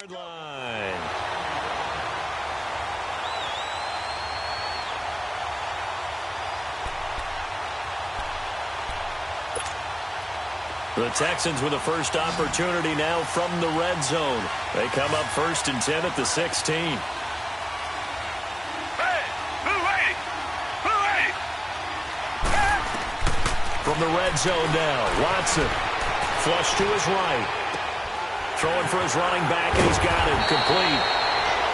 Line. The Texans with the first opportunity now from the red zone. They come up 1st and 10 at the 16. From the red zone now, Watson. Flush to his right. Throwing for his running back, and he's got it complete.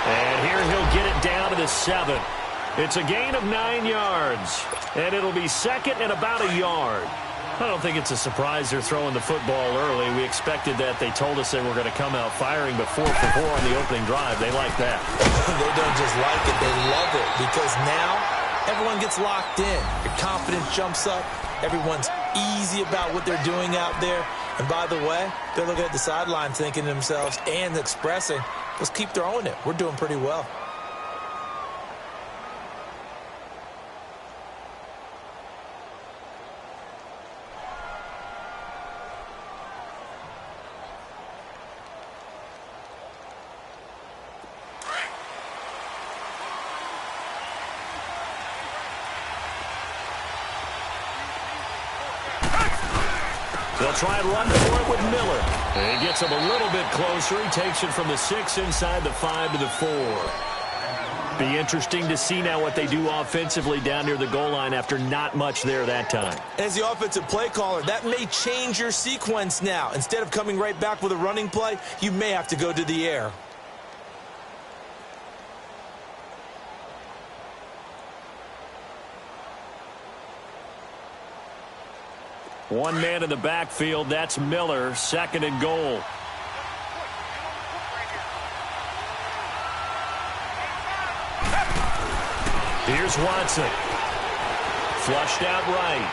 And here he'll get it down to the 7. It's a gain of 9 yards, and it'll be second and about a yard. I don't think it's a surprise they're throwing the football early. We expected that. They told us they were going to come out firing before 4 for 4 on the opening drive. They like that. They don't just like it, they love it, because now everyone gets locked in. Your confidence jumps up. Everyone's easy about what they're doing out there. And by the way, they're looking at the sideline thinking to themselves and expressing, let's keep throwing it. We're doing pretty well. They'll try and run for it with Miller. And he gets him a little bit closer. He takes it from the 6 inside the 5 to the 4. Be interesting to see now what they do offensively down near the goal line after not much there that time. As the offensive play caller, that may change your sequence now. Instead of coming right back with a running play, you may have to go to the air. One man in the backfield, that's Miller, 2nd and goal. Here's Watson. Flushed out right.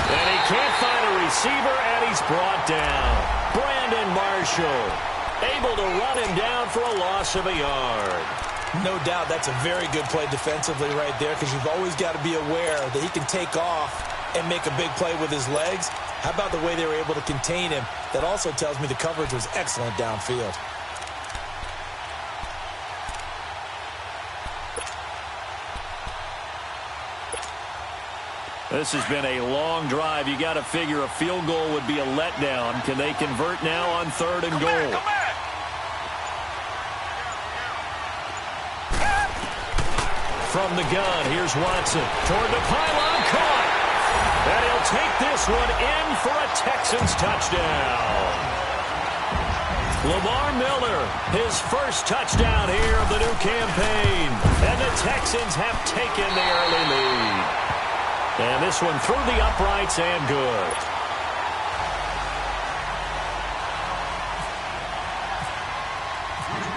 And he can't find a receiver, and he's brought down. Brandon Marshall, able to run him down for a loss of a yard. No doubt that's a very good play defensively right there, because you've always got to be aware that he can take off and make a big play with his legs. How about the way they were able to contain him? That also tells me the coverage was excellent downfield. This has been a long drive. You got to figure a field goal would be a letdown. Can they convert now on 3rd and goal? From the gun, here's Watson. Toward the pylon, caught. And he'll take this one in for a Texans touchdown. Lamar Miller, his first touchdown here of the new campaign. And the Texans have taken the early lead. And this one through the uprights and good.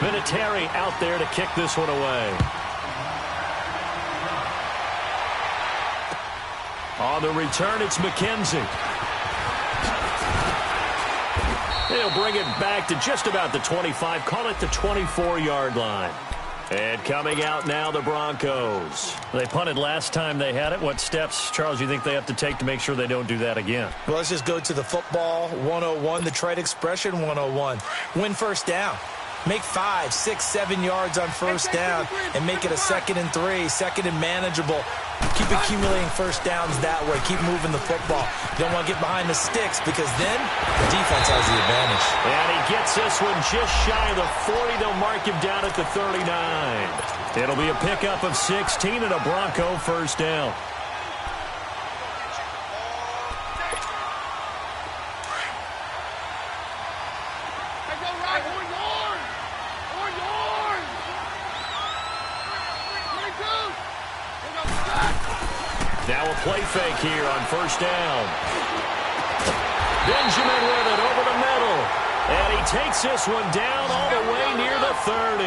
Vinatieri out there to kick this one away. On the return, it's McKenzie. They'll bring it back to just about the 25. Call it the 24-yard line. And coming out now, the Broncos. They punted last time they had it. What steps, Charles, do you think they have to take to make sure they don't do that again? Well, let's just go to the football 101, the trade expression 101. Win first down. Make 5, 6, 7 yards on first down and make it a 2nd and 3, 2nd and manageable. Keep accumulating first downs that way. Keep moving the football. You don't want to get behind the sticks, because then the defense has the advantage. And he gets this one just shy of the 40. They'll mark him down at the 39. It'll be a pickup of 16 and a Bronco first down. Now a play fake here on first down. Benjamin with it over the middle. And he takes this one down all the way near the 30.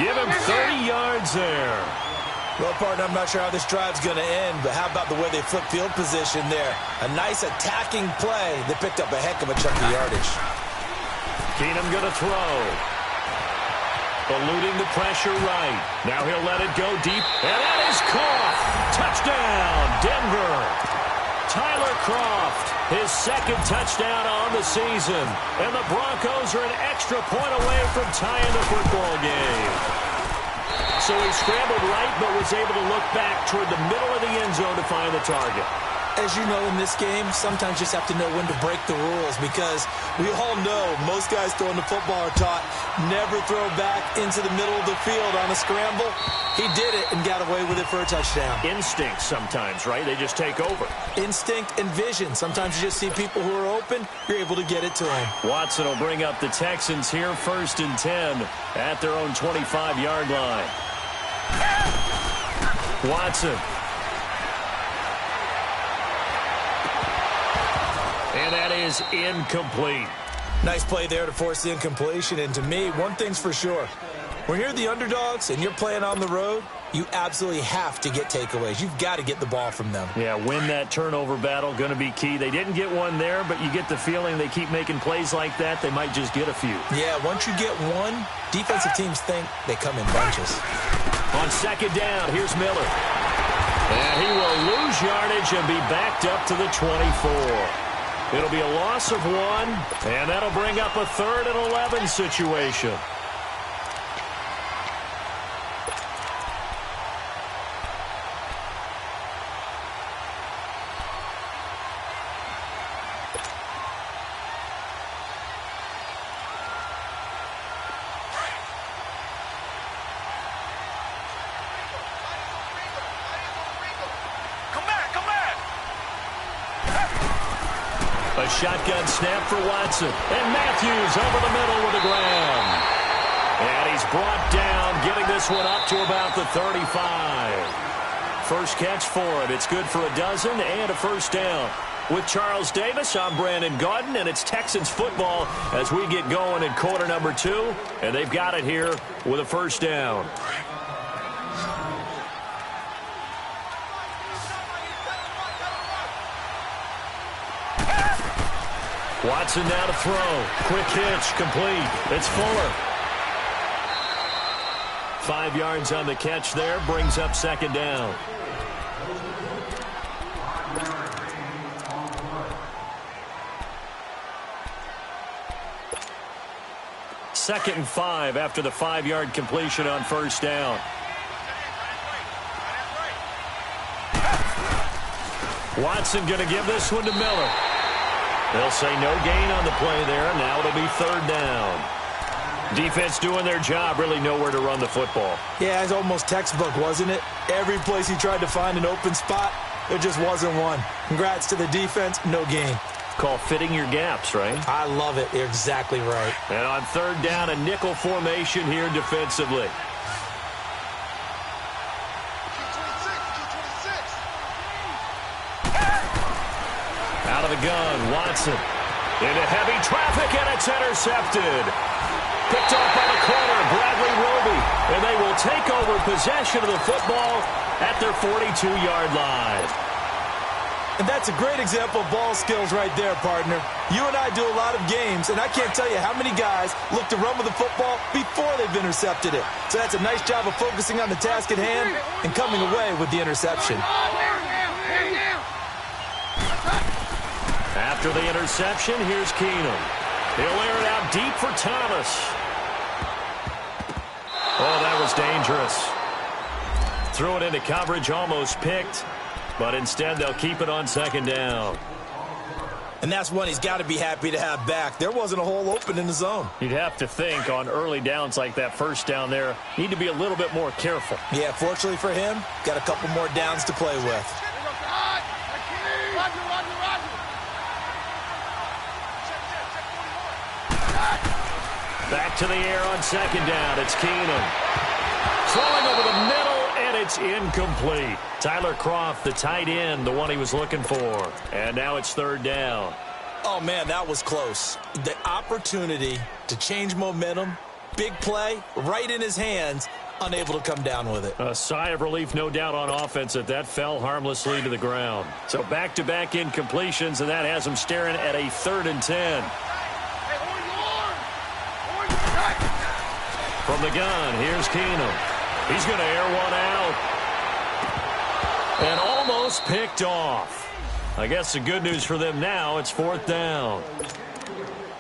Give him 30 yards there. Well, partner, I'm not sure how this drive's going to end, but how about the way they flip field position there? A nice attacking play. They picked up a heck of a chunk of yardage. Keenum going to throw. Eluding the pressure right. Now he'll let it go deep. And that is caught. Touchdown, Denver. Tyler Kroft His second touchdown on the season. And the Broncos are an extra point away from tying the football game. So he scrambled right, but was able to look back toward the middle of the end zone to find the target. As you know, in this game, sometimes you just have to know when to break the rules, because we all know most guys throwing the football are taught never throw back into the middle of the field on a scramble. He did it and got away with it for a touchdown. Instinct sometimes, right? They just take over. Instinct and vision. Sometimes you just see people who are open, you're able to get it to them. Watson will bring up the Texans here, 1st and 10 at their own 25-yard line. Watson. And that is incomplete. Nice play there to force the incompletion. And to me, one thing's for sure. When you're the underdogs and you're playing on the road, you absolutely have to get takeaways. You've got to get the ball from them. Yeah, win that turnover battle, going to be key. They didn't get one there, but you get the feeling they keep making plays like that, they might just get a few. Yeah, once you get one, defensive teams think they come in bunches. On 2nd down, here's Miller. And he will lose yardage and be backed up to the 24. It'll be a loss of 1, and that'll bring up a 3rd and 11 situation. A shotgun snap for Watson. And Matthews over the middle with the ground. And he's brought down, getting this one up to about the 35. First catch for him. It's good for a dozen and a first down. With Charles Davis, I'm Brandon Gaudin, and it's Texans football as we get going in quarter number 2. And they've got it here with a first down. Watson now to throw. Quick hitch, complete. It's Fuller. 5 yards on the catch there, brings up 2nd down. Second and 5 after the 5-yard completion on first down. Watson going to give this one to Miller. They'll say no gain on the play there. Now it'll be 3rd down. Defense doing their job, really nowhere to run the football. Yeah, it's almost textbook, wasn't it? Every place he tried to find an open spot, there just wasn't one. Congrats to the defense, no gain. Call fitting your gaps, right? I love it. You're exactly right. And on 3rd down, a nickel formation here defensively. Out of the gun, Watson. Into heavy traffic, and it's intercepted. Picked off by the corner, Bradley Roby. And they will take over possession of the football at their 42-yard line. And that's a great example of ball skills right there, partner. You and I do a lot of games, and I can't tell you how many guys look to run with the football before they've intercepted it. So that's a nice job of focusing on the task at hand and coming away with the interception. After the interception, here's Keenum. He'll air it out deep for Thomas. Oh, that was dangerous. Threw it into coverage, almost picked. But instead, they'll keep it on 2nd down. And that's one he's got to be happy to have back. There wasn't a hole open in the zone. You'd have to think on early downs like that first down there, need to be a little bit more careful. Yeah, fortunately for him, got a couple more downs to play with. Back to the air on 2nd down. It's Keenum. Throwing over the middle, and it's incomplete. Tyler Kroft, the tight end, the one he was looking for. And now it's 3rd down. Oh, man, that was close. The opportunity to change momentum, big play, right in his hands, unable to come down with it. A sigh of relief, no doubt, on offense that fell harmlessly to the ground. So back-to-back incompletions, and that has him staring at a 3rd and 10. From the gun, here's Keenum. He's going to air one out. And almost picked off. I guess the good news for them now, it's 4th down.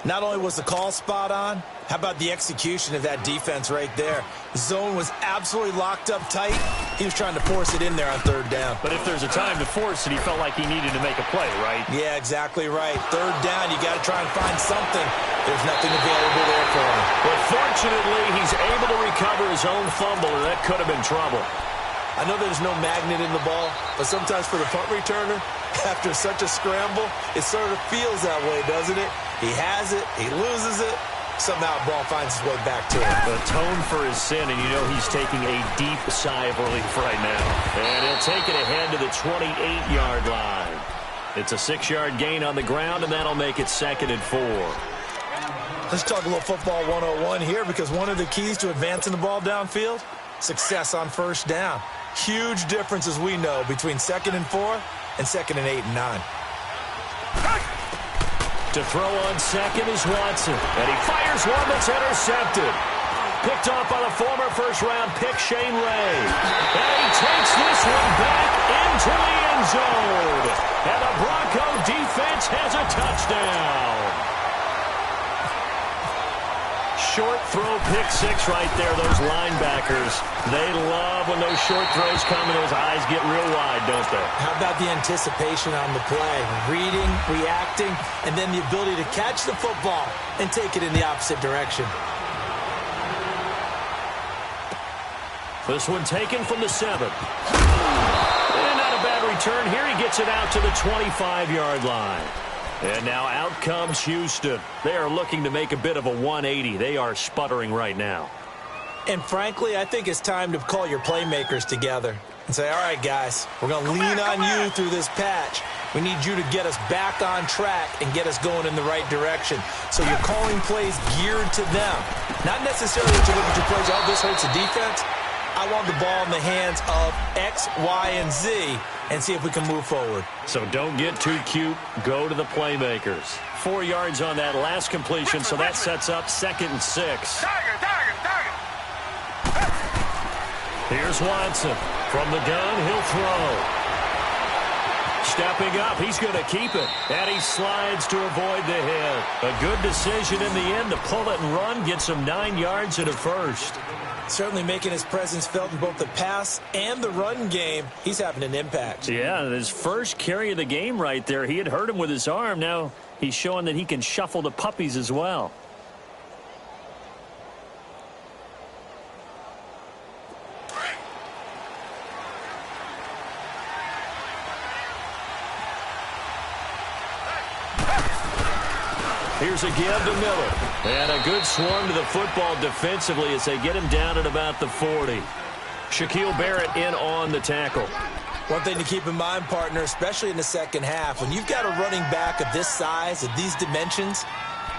Not only was the call spot on, how about the execution of that defense right there? The zone was absolutely locked up tight. He was trying to force it in there on 3rd down. But if there's a time to force it, he felt like he needed to make a play, right? Yeah, exactly right. 3rd down, you got to try and find something. There's nothing available there for him. But fortunately, he's able to recover his own fumble, and that could have been trouble. I know there's no magnet in the ball, but sometimes for the punt returner, after such a scramble, it sort of feels that way, doesn't it? He has it, he loses it, somehow the ball finds its way back to him. Atone for his sin, and you know he's taking a deep sigh of relief right now. And he'll take it ahead to the 28-yard line. It's a 6-yard gain on the ground, and that'll make it 2nd and 4. Let's talk a little football 101 here, because one of the keys to advancing the ball downfield, success on 1st down. Huge difference, as we know, between 2nd and 4 and 2nd and 8 and 9. To throw on 2nd is Watson, and he fires one that's intercepted. Picked off by the former first-round pick, Shane Ray. And he takes this one back into the end zone. And the Bronco defense has a touchdown. Short throw, pick 6 right there. Those linebackers, they love when those short throws come and those eyes get real wide, don't they? How about the anticipation on the play? Reading, reacting, and then the ability to catch the football and take it in the opposite direction. This one taken from the 7. And not a bad return here. He gets it out to the 25-yard line. And now out comes Houston. They are looking to make a bit of a 180. They are sputtering right now. And frankly, I think it's time to call your playmakers together and say, all right, guys, we're going to lean on you through this patch. We need you to get us back on track and get us going in the right direction. So you're calling plays geared to them. Not necessarily that you look at your plays, oh, this hurts the defense. I want the ball in the hands of X, Y, and Z and see if we can move forward. So don't get too cute. Go to the playmakers. 4 yards on that last completion, so that sets up 2nd and 6. Here's Watson. From the gun, he'll throw. Stepping up, he's going to keep it. And he slides to avoid the hit. A good decision in the end to pull it and run, get some 9 yards and a first. Certainly making his presence felt in both the pass and the run game. He's having an impact. Yeah, his first carry of the game right there. He had hurt him with his arm. Now he's showing that he can shuffle the puppies as well. Here's a give to Miller. And a good swarm to the football defensively as they get him down at about the 40. Shaquille Barrett in on the tackle. One thing to keep in mind, partner, especially in the second half, when you've got a running back of this size, of these dimensions,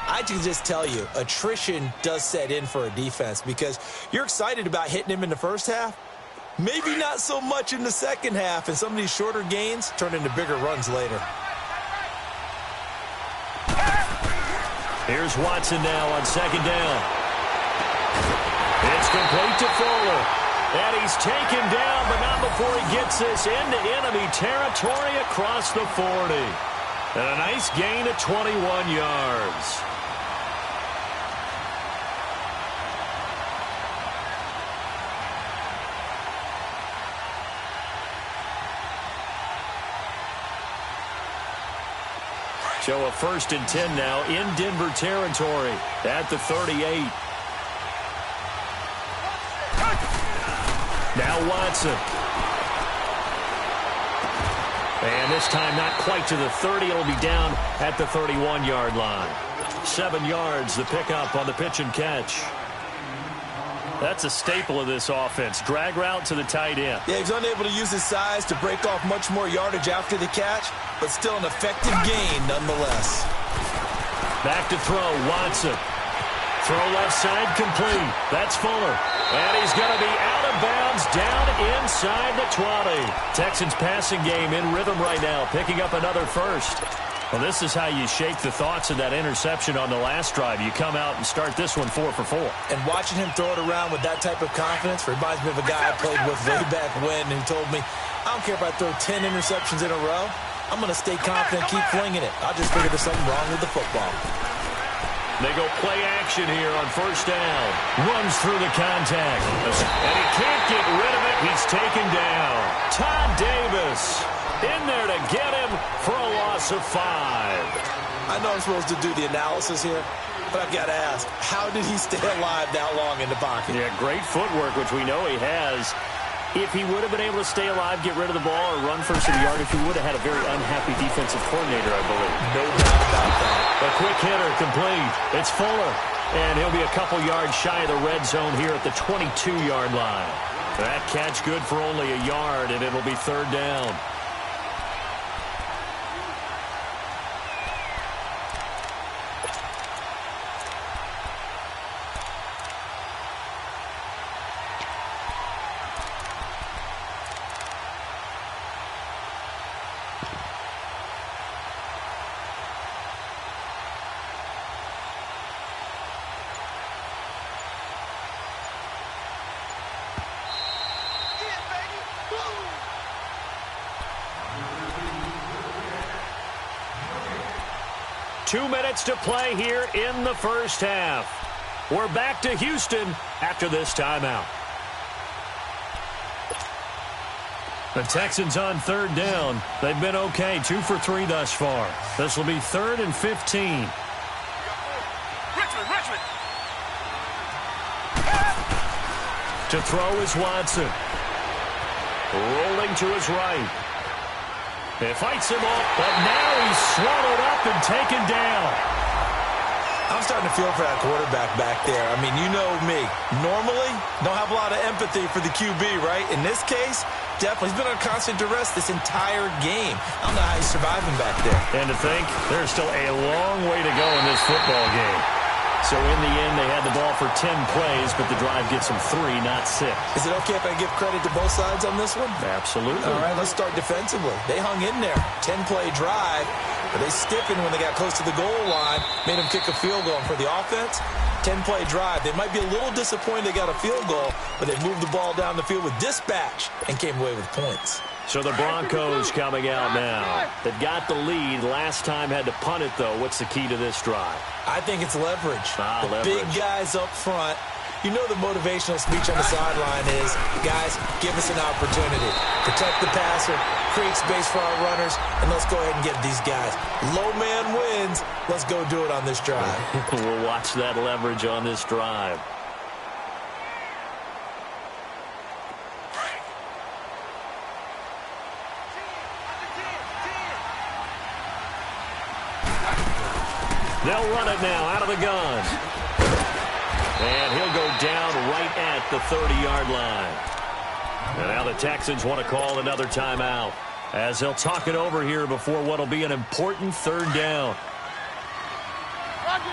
I can just tell you, attrition does set in for a defense because you're excited about hitting him in the first half. Maybe not so much in the second half, and some of these shorter gains turn into bigger runs later. Here's Watson now on 2nd down. It's complete to Fuller. And he's taken down, but not before he gets this into enemy territory across the 40. And a nice gain of 21 yards. So a 1st and 10 now in Denver territory at the 38. Now Watson. And this time not quite to the 30. It'll be down at the 31-yard line. 7 yards, the pickup on the pitch and catch. That's a staple of this offense. Drag route to the tight end. Yeah, he's unable to use his size to break off much more yardage after the catch, but still an effective gain nonetheless. Back to throw, Watson. Throw left side complete. That's Fuller. And he's going to be out of bounds down inside the 20. Texans passing game in rhythm right now, picking up another first. Well, this is how you shake the thoughts of that interception on the last drive. You come out and start this one 4 for 4. And watching him throw it around with that type of confidence reminds me of a guy I played with way back when who told me, I don't care if I throw 10 interceptions in a row. I'm going to stay confident, keep flinging it. I just figured there's something wrong with the football. They go play action here on first down. Runs through the contact. And he can't get rid of it. He's taken down. Todd Davis in there to get him for a loss of 5. I know I'm supposed to do the analysis here, but I've got to ask, how did he stay alive that long in the pocket? Yeah, great footwork, which we know he has. If he would have been able to stay alive, get rid of the ball, or run for some yardage, he would have had a very unhappy defensive coordinator, I believe. No doubt about that. A quick hitter, complete. It's Fuller, and he'll be a couple yards shy of the red zone here at the 22-yard line. That catch good for only a yard, and it'll be third down. Two minutes to play here in the first half. We're back to Houston after this timeout. The Texans on third down. They've been okay, 2 for 3 thus far. This will be 3rd and 15. Richmond. To throw is Watson. Rolling to his right. It fights him off, but now he's swallowed up and taken down. I'm starting to feel for that quarterback back there. I mean, you know me. Normally, don't have a lot of empathy for the QB, right? In this case, definitely. He's been on constant duress this entire game. I don't know how he's surviving back there. And to think, there's still a long way to go in this football game. So in the end, they had the ball for 10 plays, but the drive gets them 3, not 6. Is it okay if I give credit to both sides on this one? Absolutely. All right, let's start defensively. They hung in there. 10-play drive, but they stiffened when they got close to the goal line, made them kick a field goal. And for the offense, 10-play drive. They might be a little disappointed they got a field goal, but they moved the ball down the field with dispatch and came away with points. So the Broncos coming out now. They've got the lead. Last time had to punt it, though. What's the key to this drive? I think it's leverage. The Leverage. big guys up front. You know the motivational speech on the sideline is, guys, give us an opportunity. Protect the passer, create space for our runners, and let's go ahead and get these guys. Low man wins. Let's go do it on this drive. We'll watch that leverage on this drive. They'll run it now out of the gun. And he'll go down right at the 30-yard line. And now the Texans want to call another timeout as they'll talk it over here before what will be an important third down. Rocky.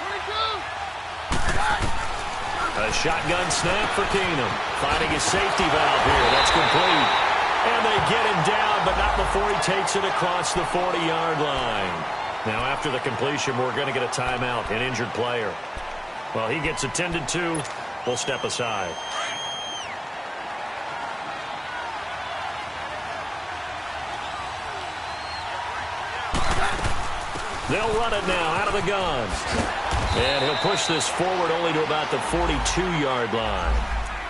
22. A shotgun snap for Keenum. Finding his safety valve here. That's complete. And they get him down, but not before he takes it across the 40-yard line. Now, after the completion, we're going to get a timeout, an injured player. Well, he gets attended to. We'll step aside. They'll run it now out of the gun. And he'll push this forward only to about the 42-yard line.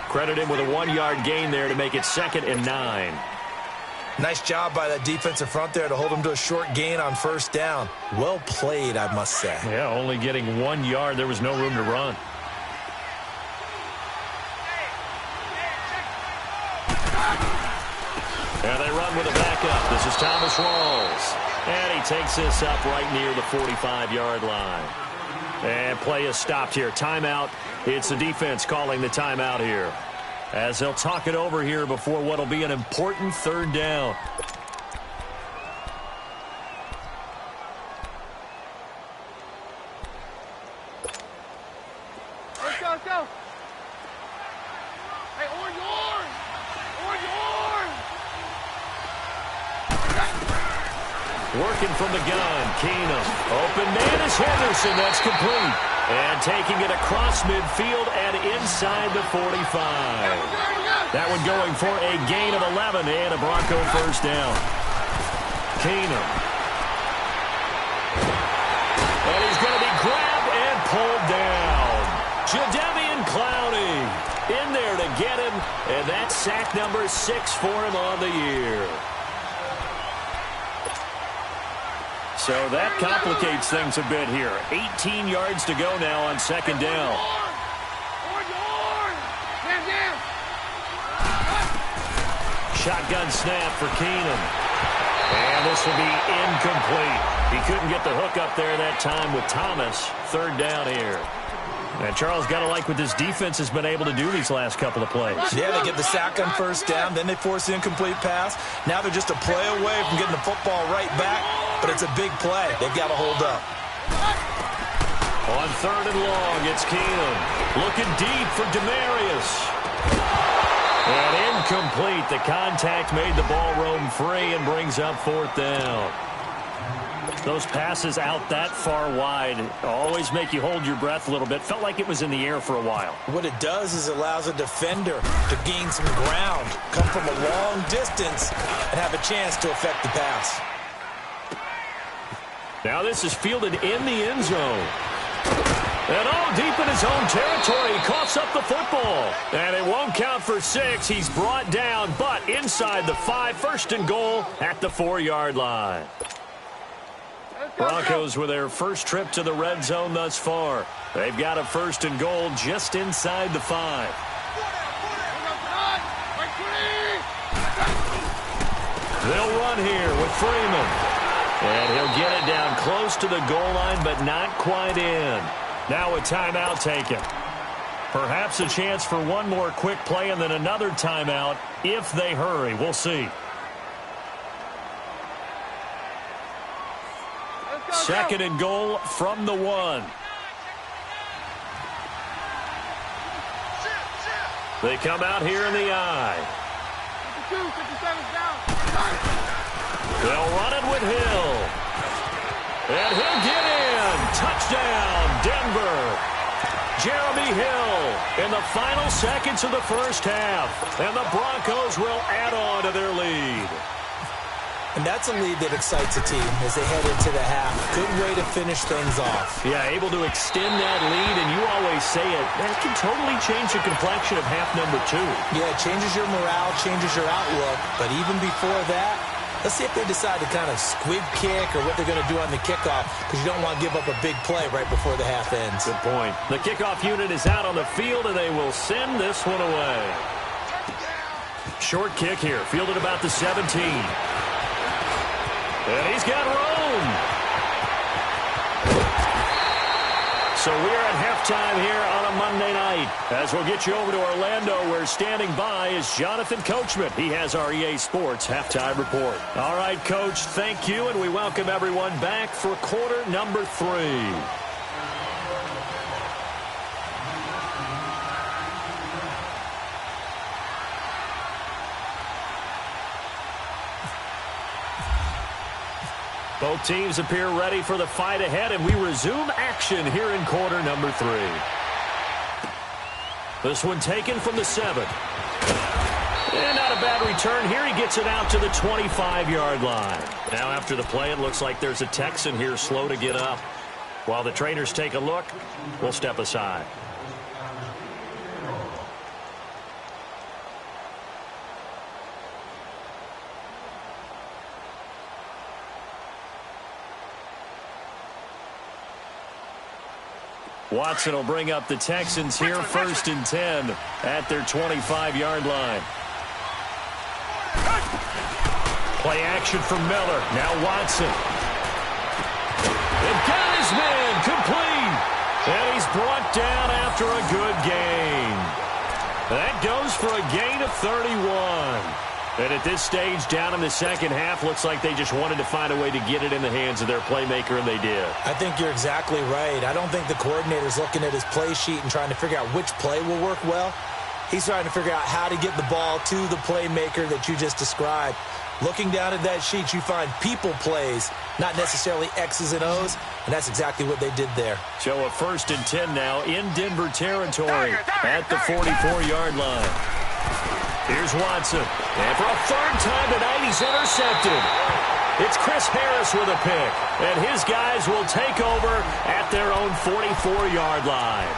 Credit him with a 1-yard gain there to make it 2nd and 9. Nice job by that defensive front there to hold him to a short gain on first down. Well played, I must say. Yeah, only getting 1 yard. There was no room to run. And they run with a backup. This is Thomas Rawls. And he takes this up right near the 45-yard line. And play is stopped here. Timeout. It's the defense calling the timeout here, as they'll talk it over here before what will be an important third down. Let's go. Hey, or yours. Working from the gun, Keenum. Open man is Henderson. That's complete. And taking it across midfield and inside the 45. That one going for a gain of 11 and a Bronco first down. Keenum. And he's going to be grabbed and pulled down. Jadeveon Clowney in there to get him, and that's sack number 6 for him on the year. So that complicates things a bit here. 18 yards to go now on second down. Shotgun snap for Keenum. And this will be incomplete. He couldn't get the hook up there that time with Thomas. Third down here. And Charles, got to like what this defense has been able to do these last couple of plays. Yeah, they get the sack on first down, then they force the incomplete pass. Now they're just a play away from getting the football right back, but it's a big play. They've got to hold up. On third and long, it's Keenum. Looking deep for Demarius. And incomplete. The contact made the ball roam free and brings up fourth down. Those passes out that far wide always make you hold your breath a little bit. Felt like it was in the air for a while. What it does is it allows a defender to gain some ground, come from a long distance, and have a chance to affect the pass. Now this is fielded in the end zone. And all deep in his own territory, he coughs up the football. And it won't count for 6. He's brought down, but inside the 5, first and goal at the 4-yard line. Broncos with their first trip to the red zone thus far. They've got a first and goal just inside the 5. They'll run here with Freeman. And he'll get it down close to the goal line, but not quite in. Now a timeout taken. Perhaps a chance for one more quick play and then another timeout if they hurry. We'll see. Second and goal from the 1. They come out here in the I. 57's down. They'll run it with Hill. And he'll get in. Touchdown, Denver. Jeremy Hill in the final seconds of the first half. And the Broncos will add on to their lead. And that's a lead that excites a team as they head into the half. Good way to finish things off. Yeah, able to extend that lead, and you always say it, that can totally change the complexion of half number 2. Yeah, it changes your morale, changes your outlook. But even before that, let's see if they decide to kind of squib kick or what they're going to do on the kickoff, because you don't want to give up a big play right before the half ends. Good point. The kickoff unit is out on the field, and they will send this one away. Short kick here, fielded about the 17. And he's got room. So we're at halftime here on a Monday night. As we'll get you over to Orlando, where standing by is Jonathan Coachman. He has our EA Sports halftime report. All right, Coach, thank you, and we welcome everyone back for quarter number 3. Both teams appear ready for the fight ahead, and we resume action here in quarter number 3. This one taken from the 7. And not a bad return here. He gets it out to the 25-yard line. Now after the play, it looks like there's a Texan here slow to get up. While the trainers take a look, we'll step aside. Watson will bring up the Texans here, first and 10 at their 25-yard line. Play action for Miller. Now Watson. And got his man complete. And he's brought down after a good gain. That goes for a gain of 31. And at this stage, down in the second half, looks like they just wanted to find a way to get it in the hands of their playmaker, and they did. I think you're exactly right. I don't think the coordinator's looking at his play sheet and trying to figure out which play will work well. He's trying to figure out how to get the ball to the playmaker that you just described. Looking down at that sheet, you find people plays, not necessarily X's and O's, and that's exactly what they did there. So a first and 10 now in Denver territory at the 44-yard line. Here's Watson. And for a third time tonight, he's intercepted. It's Chris Harris with a pick. And his guys will take over at their own 44-yard line.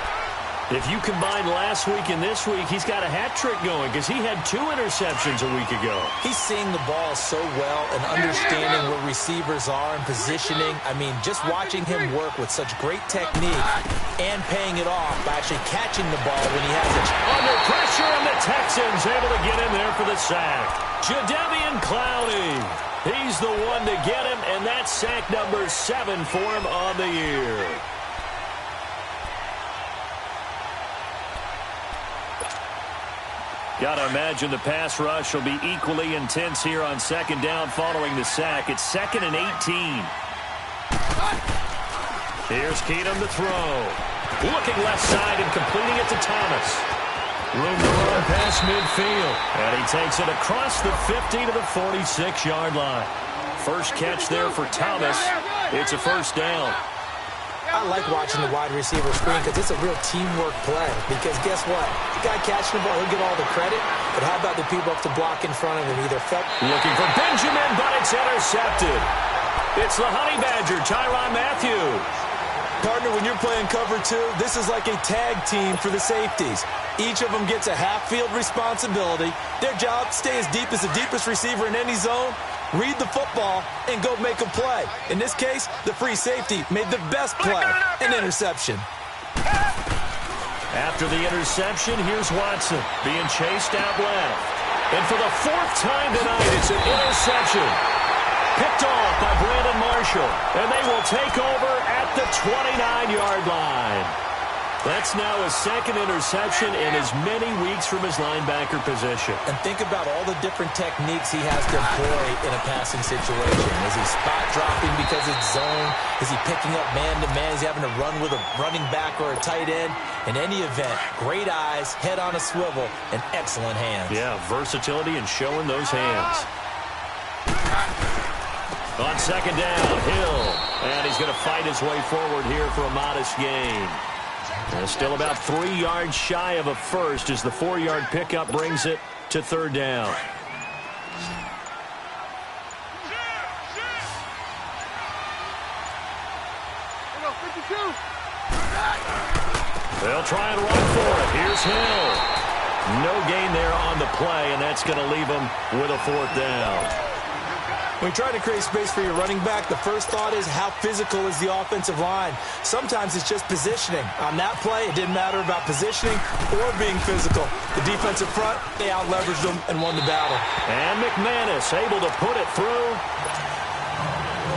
If you combine last week and this week, he's got a hat trick going because he had 2 interceptions a week ago. He's seeing the ball so well and understanding where receivers are and positioning. I mean, just watching him work with such great technique and paying it off by actually catching the ball when he has it. Under pressure, and the Texans able to get in there for the sack. Jadeveon Clowney. He's the one to get him, and that's sack number 7 for him on the year. Got to imagine the pass rush will be equally intense here on second down following the sack. It's 2nd and 18. Here's Keenum to throw. Looking left side and completing it to Thomas. Room to run past midfield. And he takes it across the 50 to the 46-yard line. First catch there for Thomas. It's a first down. I like watching the wide receiver screen because it's a real teamwork play. Because guess what? The guy catching the ball, he'll get all the credit. But how about the people up to block in front of him? Either felt looking for Benjamin, but it's intercepted. It's the Honey Badger, Tyrann Mathieu. Partner, when you're playing cover 2, this is like a tag team for the safeties. Each of them gets a half-field responsibility. Their job, stay as deep as the deepest receiver in any zone, read the football, and go make a play. In this case, the free safety made the best play, an interception. After the interception, here's Watson being chased out left. And for the 4th time tonight, it's an interception. Picked off by Brandon Marshall. And they will take over at the 29-yard line. That's now his 2nd interception in as many weeks from his linebacker position. And think about all the different techniques he has to employ in a passing situation. Is he spot dropping because it's zone? Is he picking up man-to-man? Is he having to run with a running back or a tight end? In any event, great eyes, head on a swivel, and excellent hands. Yeah, versatility and showing those hands. On second down, Hill. And he's going to fight his way forward here for a modest gain. And still about 3 yards shy of a first as the 4-yard pickup brings it to 3rd down. They'll try and run for it. Here's Hill. No gain there on the play, and that's going to leave him with a 4th down. When you try to create space for your running back, the first thought is how physical is the offensive line. Sometimes it's just positioning. On that play, it didn't matter about positioning or being physical. The defensive front, they out-leveraged them and won the battle. And McManus able to put it through.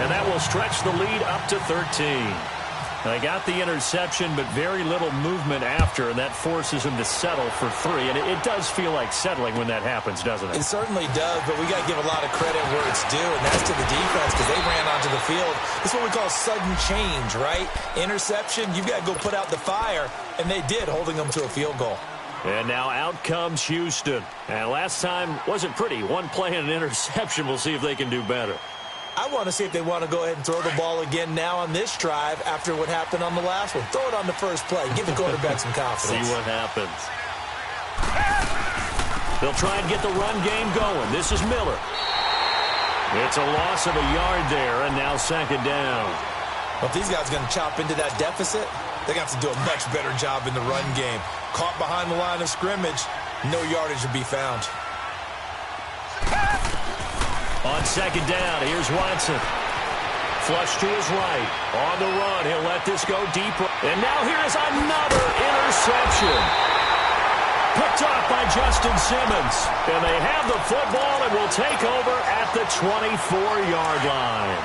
And that will stretch the lead up to 13. They got the interception, but very little movement after, and that forces him to settle for 3. And it does feel like settling when that happens, doesn't it? It certainly does, but we got to give a lot of credit where it's due, and that's to the defense because they ran onto the field. It's what we call sudden change, right? Interception, you've got to go put out the fire, and they did, holding them to a field goal. And now out comes Houston. And last time wasn't pretty. 1 play and an interception. We'll see if they can do better. I want to see if they want to go ahead and throw the ball again now on this drive after what happened on the last one. Throw it on the first play. Give the quarterback some confidence. See what happens. They'll try and get the run game going. This is Miller. It's a loss of a yard there, and now 2nd down. Well, if these guys are going to chop into that deficit, they're going to have to do a much better job in the run game. Caught behind the line of scrimmage, no yardage to be found. On 2nd down, here's Watson. Flush to his right. On the run, he'll let this go deep. And now here's another interception. Picked off by Justin Simmons. And they have the football and will take over at the 24-yard line.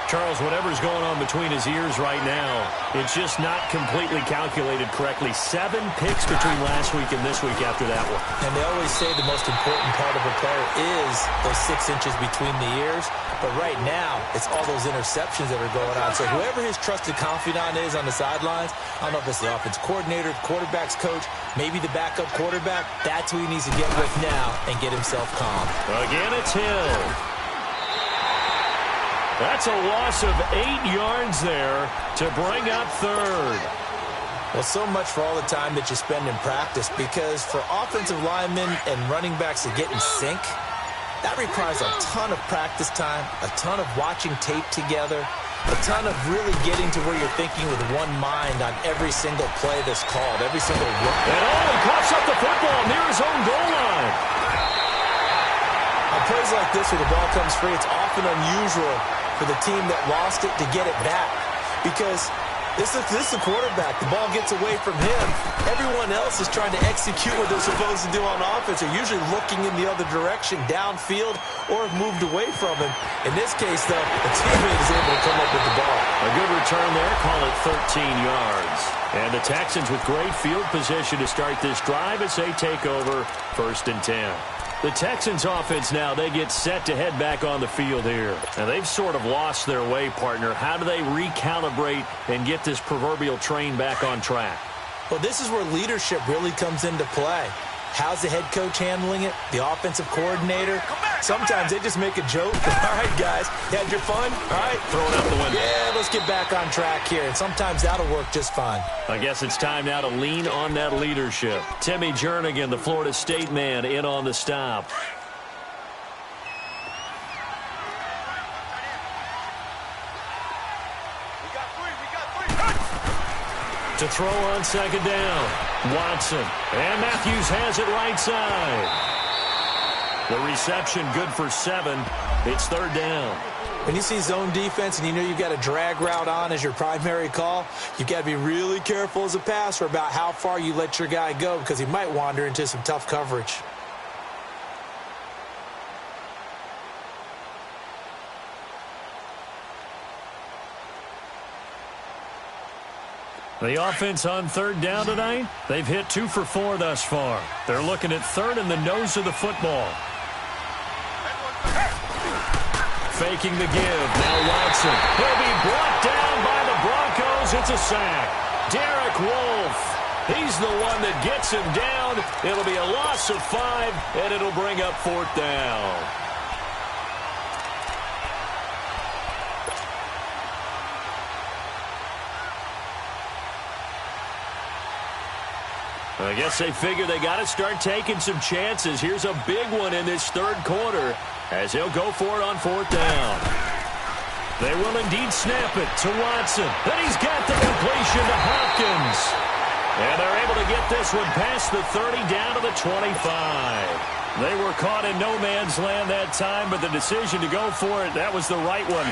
Charles, whatever's going on between his ears right now, it's just not completely calculated correctly. 7 picks between last week and this week after that one. And they always say the most important part of a player is those 6 inches between the ears. But right now, it's all those interceptions that are going on. So whoever his trusted confidant is on the sidelines, I don't know if it's the offense coordinator, the quarterback's coach, maybe the backup quarterback, that's who he needs to get with now and get himself calm. Again, it's Hill. That's a loss of 8 yards there to bring up 3rd. Well, so much for all the time that you spend in practice, because for offensive linemen and running backs to get in sync, that requires a ton of practice time, a ton of watching tape together, a ton of really getting to where you're thinking with one mind on every single play that's called, every single run. And he coughs up the football near his own goal line. On plays like this where the ball comes free, it's often unusual for the team that lost it to get it back, because this is the quarterback. The ball gets away from him. Everyone else is trying to execute what they're supposed to do on offense. They're usually looking in the other direction, downfield, or have moved away from him. In this case, though, the teammate is able to come up with the ball. A good return there. Call it 13 yards. And the Texans with great field position to start this drive as they take over 1st and 10. The Texans offense now, they get set to head back on the field here. And they've sort of lost their way, partner. How do they recalibrate and get this proverbial train back on track? Well, this is where leadership really comes into play. How's the head coach handling it? The offensive coordinator? Sometimes they just make a joke. All right, guys, you had your fun? All right. Throw it out the window. Yeah, let's get back on track here. And sometimes that'll work just fine. I guess it's time now to lean on that leadership. Timmy Jernigan, the Florida State man, in on the stop. To throw on 2nd down, Watson. And Matthews has it right side. The reception good for 7. It's 3rd down. When you see zone defense and you know you've got a drag route on as your primary call, you've got to be really careful as a passer about how far you let your guy go, because he might wander into some tough coverage. The offense on 3rd down tonight, they've hit 2 for 4 thus far. They're looking at 3rd and the nose of the football. Faking the give. Now Watson. He'll be brought down by the Broncos. It's a sack. Derek Wolfe. He's the one that gets him down. It'll be a loss of 5, and it'll bring up 4th down. I guess they figure they got to start taking some chances. Here's a big one in this 3rd quarter as he'll go for it on 4th down. They will indeed snap it to Watson. And he's got the completion to Hopkins. And they're able to get this one past the 30 down to the 25. They were caught in no man's land that time, but the decision to go for it, that was the right one.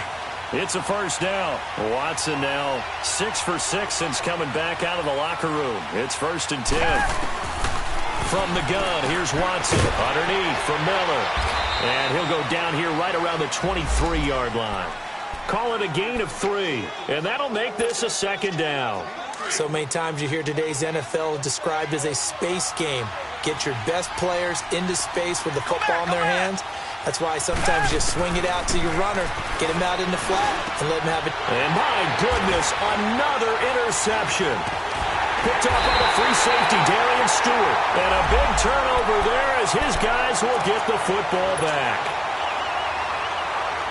It's a 1st down. Watson now 6 for 6 since coming back out of the locker room. It's 1st and 10. From the gun, here's Watson. Underneath for Miller. And he'll go down here right around the 23-yard line. Call it a gain of 3. And that'll make this a 2nd down. So many times you hear today's NFL described as a space game. Get your best players into space with the football in their hands. That's why sometimes you swing it out to your runner, get him out in the flat, and let him have it. And my goodness, another interception. Picked off by the free safety, Darian Stewart. And a big turnover there as his guys will get the football back.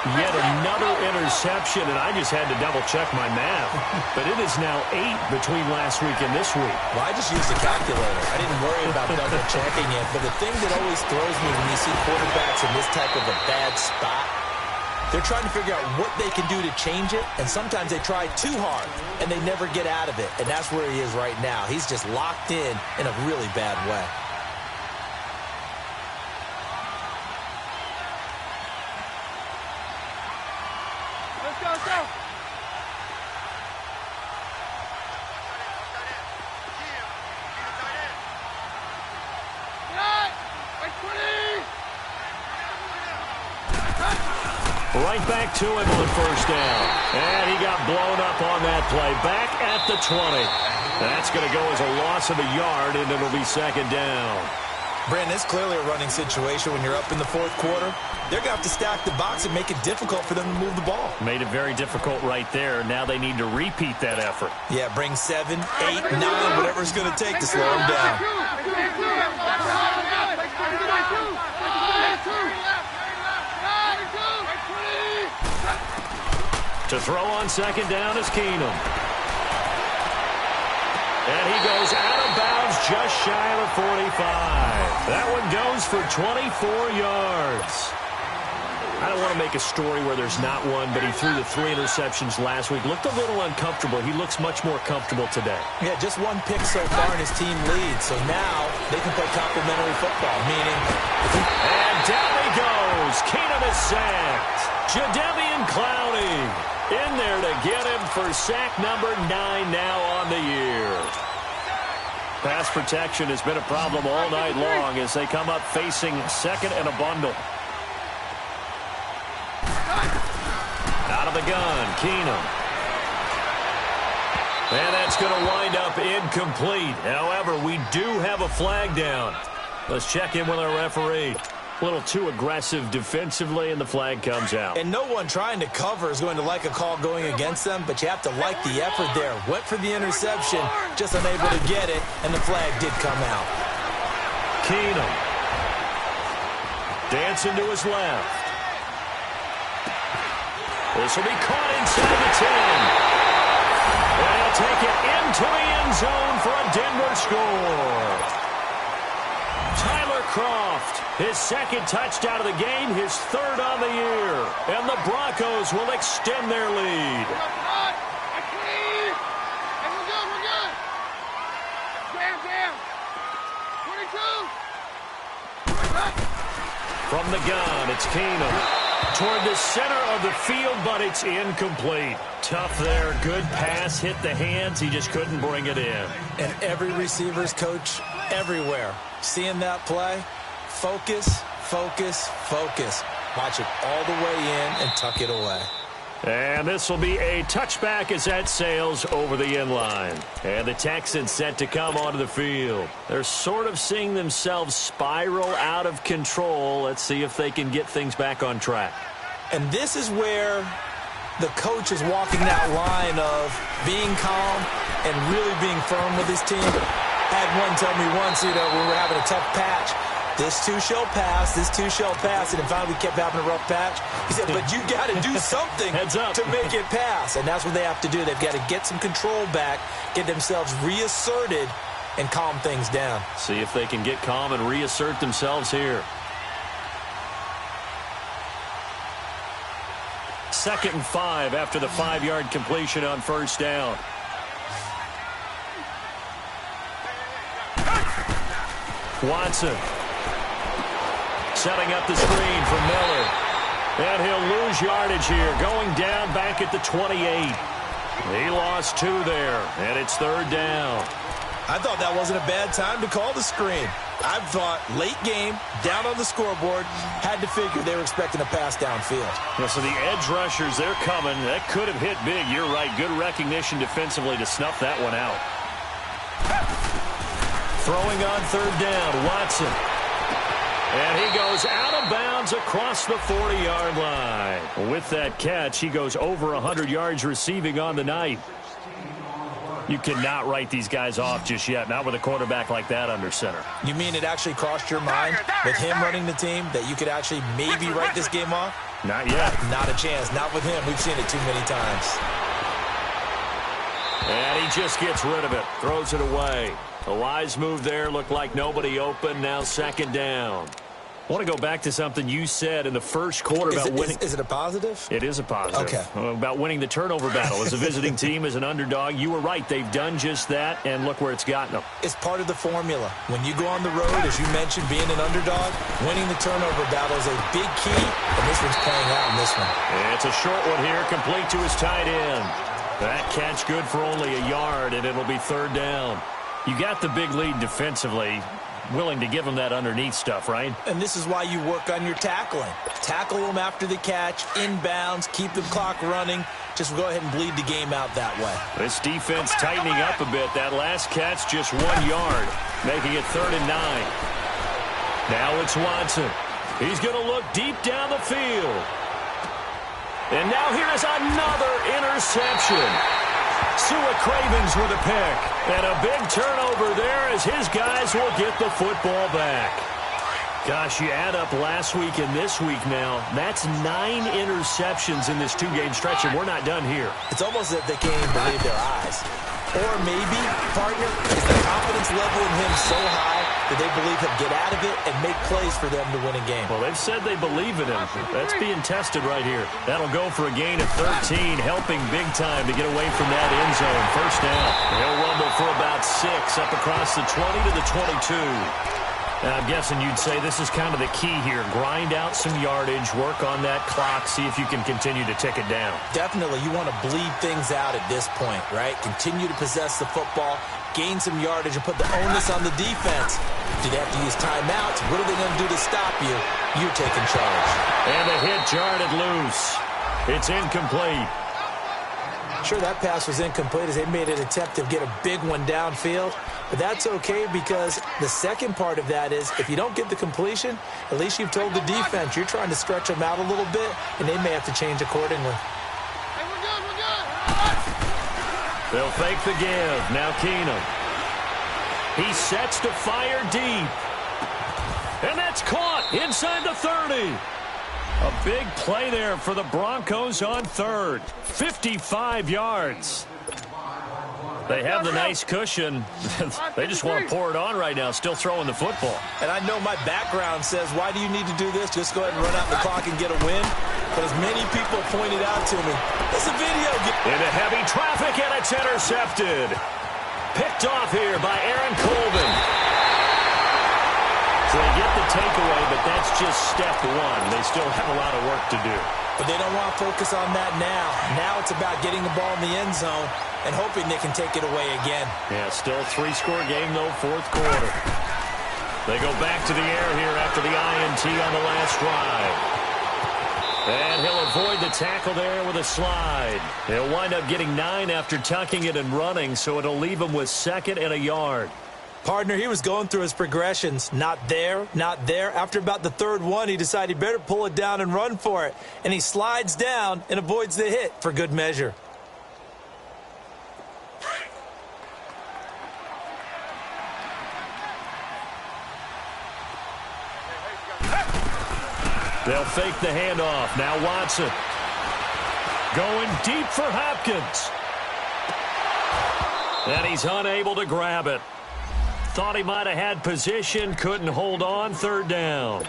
Yet another interception, and I just had to double-check my math. But it is now 8 between last week and this week. Well, I just used a calculator. I didn't worry about double-checking it. But the thing that always throws me when you see quarterbacks in this type of a bad spot, they're trying to figure out what they can do to change it, and sometimes they try too hard, and they never get out of it. And that's where he is right now. He's just locked in a really bad way. Let's go. Right back to him on 1st down. And he got blown up on that play. Back at the 20. That's going to go as a loss of a yard, and it'll be 2nd down. Brandon, it's clearly a running situation when you're up in the 4th quarter. They're going to have to stack the box and make it difficult for them to move the ball. Made it very difficult right there. Now they need to repeat that effort. Yeah, bring 7, 8, 9, whatever it's going to take to slow them down. To throw on 2nd down is Keenum. And he goes out of bounds just shy of the 45. That one goes for 24 yards. I don't want to make a story where there's not one, but he threw the 3 interceptions last week. Looked a little uncomfortable. He looks much more comfortable today. Yeah, just 1 pick so far and his team leads. So now they can play complimentary football, meaning... And down he goes. Keenum is sacked. Jadeveon Clowney in there to get him for sack number 9 now on the year. Pass protection has been a problem all night long as they come up facing second and a bundle. Out of the gun, Keenum. And that's going to wind up incomplete. However, we do have a flag down. Let's check in with our referee. A little too aggressive defensively, and the flag comes out. And no one trying to cover is going to like a call going against them, but you have to like the effort there. Went for the interception, just unable to get it, and the flag did come out. Keenum. Dancing to his left. This will be caught inside the 10. And he'll take it into the end zone for a Denver score. Tyler Kroft, his second touchdown of the game, his 3rd on the year. And the Broncos will extend their lead. From the gun, it's Keenum. Toward the center of the field, but it's incomplete. Tough there. Good pass. Hit the hands. He just couldn't bring it in. And every receiver's coach everywhere. Seeing that play, focus, focus, focus. Watch it all the way in and tuck it away. And this will be a touchback as that sails over the end line. And the Texans set to come onto the field. They're sort of seeing themselves spiral out of control. Let's see if they can get things back on track. And this is where the coach is walking that line of being calm and really being firm with his team. Had one tell me once, we were having a tough patch. This too shall pass, this too shall pass, and then finally we kept having a rough patch. He said, but you got to do something to make it pass, and that's what they have to do. They've got to get some control back, get themselves reasserted, and calm things down. See if they can get calm and reassert themselves here. 2nd and 5 after the 5-yard completion on 1st down. Watson. Setting up the screen for Miller. And he'll lose yardage here. Going down back at the 28. He lost 2 there. And it's 3rd down. I thought that wasn't a bad time to call the screen. I thought late game, down on the scoreboard, had to figure they were expecting a pass downfield. Yeah, so the edge rushers, they're coming. That could have hit big. You're right. Good recognition defensively to snuff that one out. Throwing on 3rd down, Watson. And he goes out of bounds across the 40-yard line. With that catch, he goes over 100 yards receiving on the night. You cannot write these guys off just yet, not with a quarterback like that under center. You mean it actually crossed your mind with him running the team that you could actually maybe write this game off? Not yet. Not a chance. Not with him. We've seen it too many times. And he just gets rid of it. Throws it away. A wise move there. Looked like nobody open. Now 2nd down. I want to go back to something you said in the first quarter about winning. Is it a positive? It is a positive. Okay. About winning the turnover battle as a visiting team, as an underdog. You were right. They've done just that, and look where it's gotten them. It's part of the formula. When you go on the road, as you mentioned, being an underdog, winning the turnover battle is a big key, and this one's playing out in this one. It's a short one here, complete to his tight end. That catch good for only a yard, and it'll be 3rd down. You got the big lead defensively. Willing to give them that underneath stuff, right? And this is why you work on your tackling. Tackle them after the catch, inbounds, keep the clock running. Just go ahead and bleed the game out that way. This defense tightening up a bit. That last catch, just 1 yard, making it 3rd and 9. Now it's Watson. He's going to look deep down the field. And now here is another interception. Sua Cravens with a pick. And a big turnover there as his guys will get the football back. Gosh, you add up last week and this week now. That's 9 interceptions in this 2-game stretch, and we're not done here. It's almost as if they can't even believe their eyes. Or maybe, partner, leveling him so high that they believe he'll get out of it and make plays for them to win a game. Well, they've said they believe in him. That's being tested right here. That'll go for a gain of 13, helping big time to get away from that end zone. First down. He'll rumble for about 6 up across the 20 to the 22. Now, I'm guessing you'd say this is kind of the key here. Grind out some yardage, work on that clock, see if you can continue to tick it down. Definitely, you want to bleed things out at this point, right? Continue to possess the football, gain some yardage, and put the onus on the defense. Do they have to use timeouts? What are they going to do to stop you? You're taking charge. And the hit jarred loose. It's incomplete. Sure, that pass was incomplete as they made an attempt to get a big one downfield. But that's okay because the second part of that is if you don't get the completion, at least you've told the defense you're trying to stretch them out a little bit, and they may have to change accordingly. Hey, we're good. They'll fake the give. Now Keenum. He sets to fire deep. And that's caught inside the 30. A big play there for the Broncos on third. 55 yards. They have the nice cushion. They just want to pour it on right now, still throwing the football. And I know my background says, why do you need to do this? Just go ahead and run out the clock and get a win. But as many people pointed out to me, it's a video game. Into heavy traffic, and it's intercepted. Picked off here by Aaron Colvin. So they get the takeaway, but that's just step one. They still have a lot of work to do. But they don't want to focus on that now. Now it's about getting the ball in the end zone and hoping they can take it away again. Yeah, still a 3-score game, though, fourth quarter. They go back to the air here after the INT on the last drive. And he'll avoid the tackle there with a slide. He'll wind up getting 9 after tucking it and running, so it'll leave him with 2nd and a yard. Partner, he was going through his progressions. Not there, not there. After about the 3rd one, he decided he better pull it down and run for it. And he slides down and avoids the hit for good measure. They'll fake the handoff. Now Watson. Going deep for Hopkins. And he's unable to grab it. Thought he might have had position, couldn't hold on, 3rd down.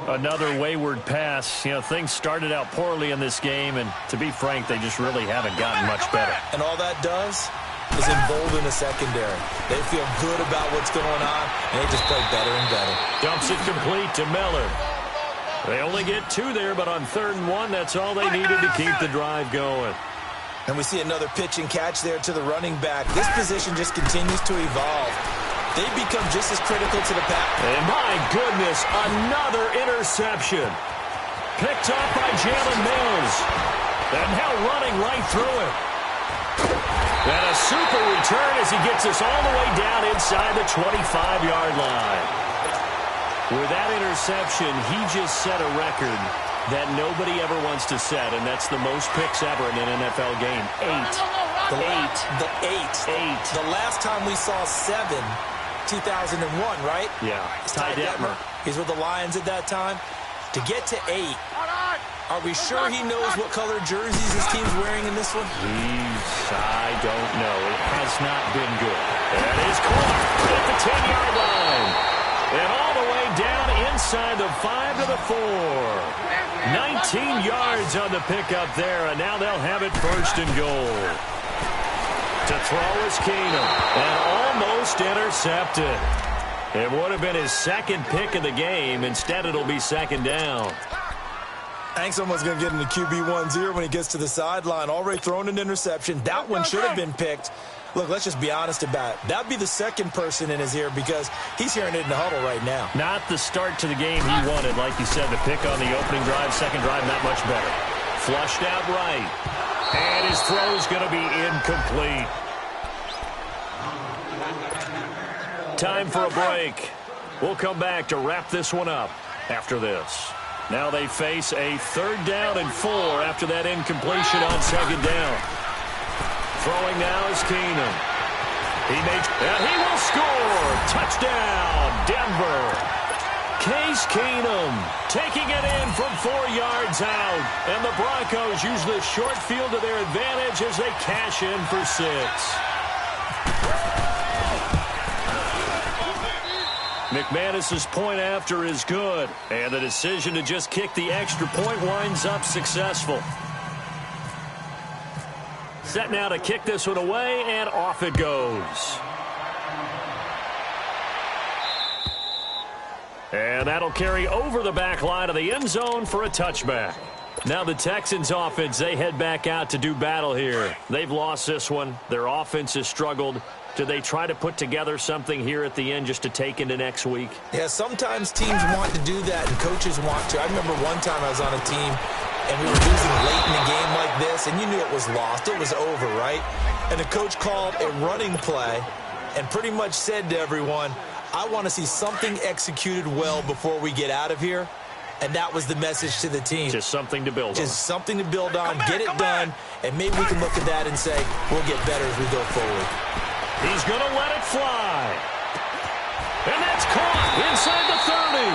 Another wayward pass. You know, things started out poorly in this game, and to be frank, they just really haven't gotten much better. And all that does is embolden the secondary. They feel good about what's going on, and they just play better and better. Dumps it complete to Miller. They only get 2 there, but on 3rd and 1, that's all they needed to keep the drive going. And we see another pitch and catch there to the running back. This position just continues to evolve. They become just as critical to the pass. And my goodness, another interception. Picked off by Jalen Mills. And now running right through it. And a super return as he gets us all the way down inside the 25-yard line. With that interception, he just set a record that nobody ever wants to set, and that's the most picks ever in an NFL game. 8. The last time we saw 7, 2001, right? Yeah. Ty Detmer. He's with the Lions at that time. To get to 8, are we sure he knows what color jerseys his team's wearing in this one? I don't know. It has not been good. That is caught at the 10-yard line. And all the way down inside the 5 to the 4. 19 yards on the pickup there, and now they'll have it 1st and goal. To throw is Keenum, and almost intercepted. It would have been his 2nd pick of the game. Instead, it'll be 2nd down. I think someone's going to get into QB1-0 when he gets to the sideline. Already thrown an interception. That one should have been picked. Look, let's just be honest about it. That'd be the 2nd person in his ear because he's hearing it in the huddle right now. Not the start to the game he wanted. Like you said, the pick on the opening drive, 2nd drive, not much better. Flushed out right. And his throw's going to be incomplete. Time for a break. We'll come back to wrap this one up after this. Now they face a 3rd down and 4 after that incompletion on 2nd down. Throwing now is Keenum. And he will score. Touchdown, Denver. Case Keenum taking it in from 4 yards out. And the Broncos use the short field to their advantage as they cash in for 6. McManus's point after is good, and the decision to just kick the extra point winds up successful. Set now to kick this one away, and off it goes. And that'll carry over the back line of the end zone for a touchback. Now the Texans offense, they head back out to do battle here. They've lost this one. Their offense has struggled. Do they try to put together something here at the end just to take into next week? Yeah, sometimes teams want to do that and coaches want to. I remember one time I was on a team and we were losing late in a game like this, and you knew it was lost. It was over, right? And the coach called a running play and pretty much said to everyone, I want to see something executed well before we get out of here. And that was the message to the team. Just something to build on. Just something to build on, get it done, and maybe we can look at that and say, we'll get better as we go forward. He's going to let it fly. And that's caught inside the 30.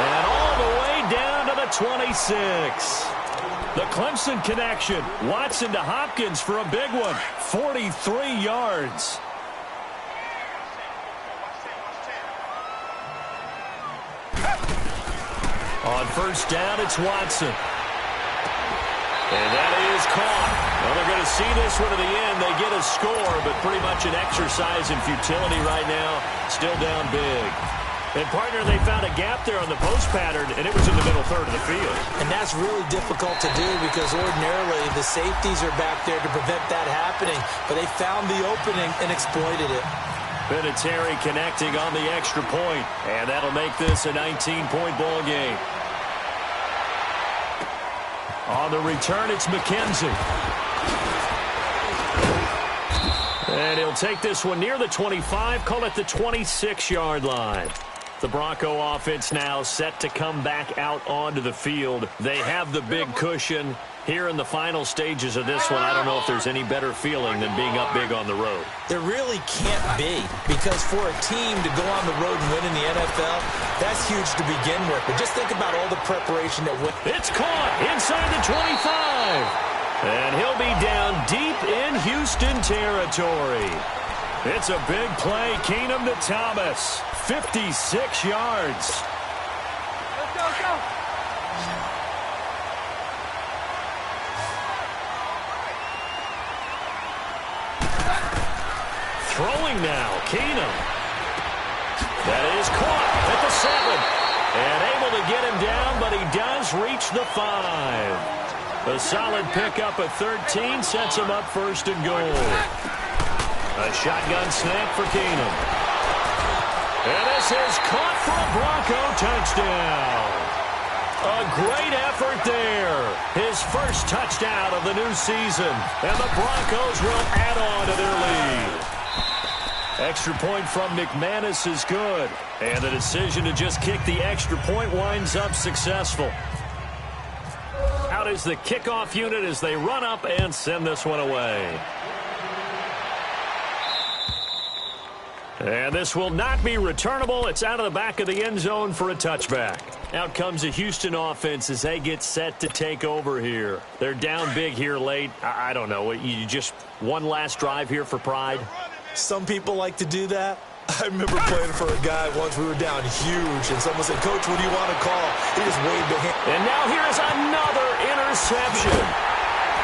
And all the way down to the 26. The Clemson connection. Watson to Hopkins for a big one. 43 yards. On first down, it's Watson. And that is caught. Well, they're going to see this one to the end. They get a score, but pretty much an exercise in futility right now. Still down big. And, partner, they found a gap there on the post pattern, and it was in the middle third of the field. And that's really difficult to do because ordinarily the safeties are back there to prevent that happening. But they found the opening and exploited it. Vinatieri connecting on the extra point, and that'll make this a 19-point ball game. On the return, it's McKenzie. And he'll take this one near the 25, call it the 26-yard line. The Bronco offense now set to come back out onto the field. They have the big cushion. Here in the final stages of this one, I don't know if there's any better feeling than being up big on the road. There really can't be, because for a team to go on the road and win in the NFL, that's huge to begin with. But just think about all the preparation that went. It's caught inside the 25. And he'll be down deep in Houston territory. It's a big play. Keenum to Thomas. 56 yards. Let's go, let's go. Throwing now, Keenum. That is caught at the 7. And able to get him down, but he does reach the 5. A solid pickup at 13 sets him up first and goal. A shotgun snap for Keenum. And this is caught for a Bronco touchdown. A great effort there. His first touchdown of the new season. And the Broncos will add on to their lead. Extra point from McManus is good. And the decision to just kick the extra point winds up successful. Out is the kickoff unit as they run up and send this one away. And this will not be returnable. It's out of the back of the end zone for a touchback. Out comes the Houston offense as they get set to take over here. They're down big here late. I don't know. You just one last drive here for pride? Some people like to do that. I remember playing for a guy once. We were down huge, and someone said, Coach, what do you want to call? He just waved a hand. And now here's another interception.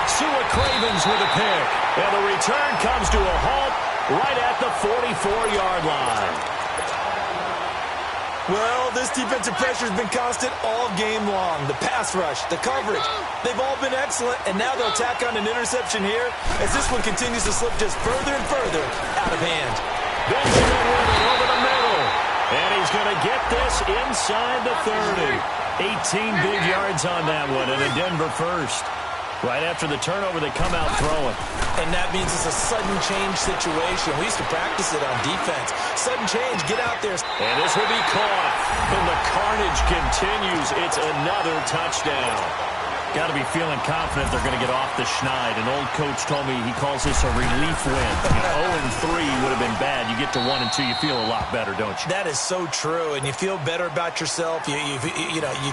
Sua Cravens with a pick. And the return comes to a halt right at the 44-yard line. Well, this defensive pressure has been constant all game long. The pass rush, the coverage, they've all been excellent, and now they'll tack on an interception here as this one continues to slip just further and further out of hand. Benjamin with it over the middle, and he's going to get this inside the 30. 18 big yards on that one, and a Denver first. Right after the turnover, they come out throwing. And that means it's a sudden change situation. We used to practice it on defense. Sudden change, get out there. And this will be caught. And the carnage continues. It's another touchdown. Got to be feeling confident they're going to get off the schneid. An old coach told me he calls this a relief win. 0-3 would have been bad. You get to 1-2, you feel a lot better, don't you? That is so true, and you feel better about yourself. You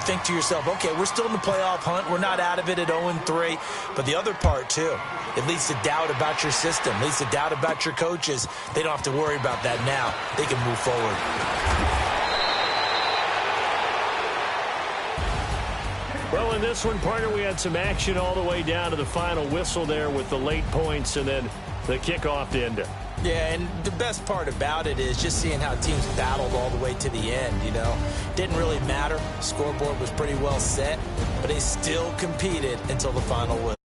think to yourself, okay, we're still in the playoff hunt. We're not out of it at 0-3. But the other part, too, it leads to doubt about your system. It leads to doubt about your coaches. They don't have to worry about that now. They can move forward. So in this one, partner, we had some action all the way down to the final whistle there with the late points and then the kickoff to end it. Yeah, and the best part about it is just seeing how teams battled all the way to the end, you know. Didn't really matter. Scoreboard was pretty well set, but they still competed until the final whistle.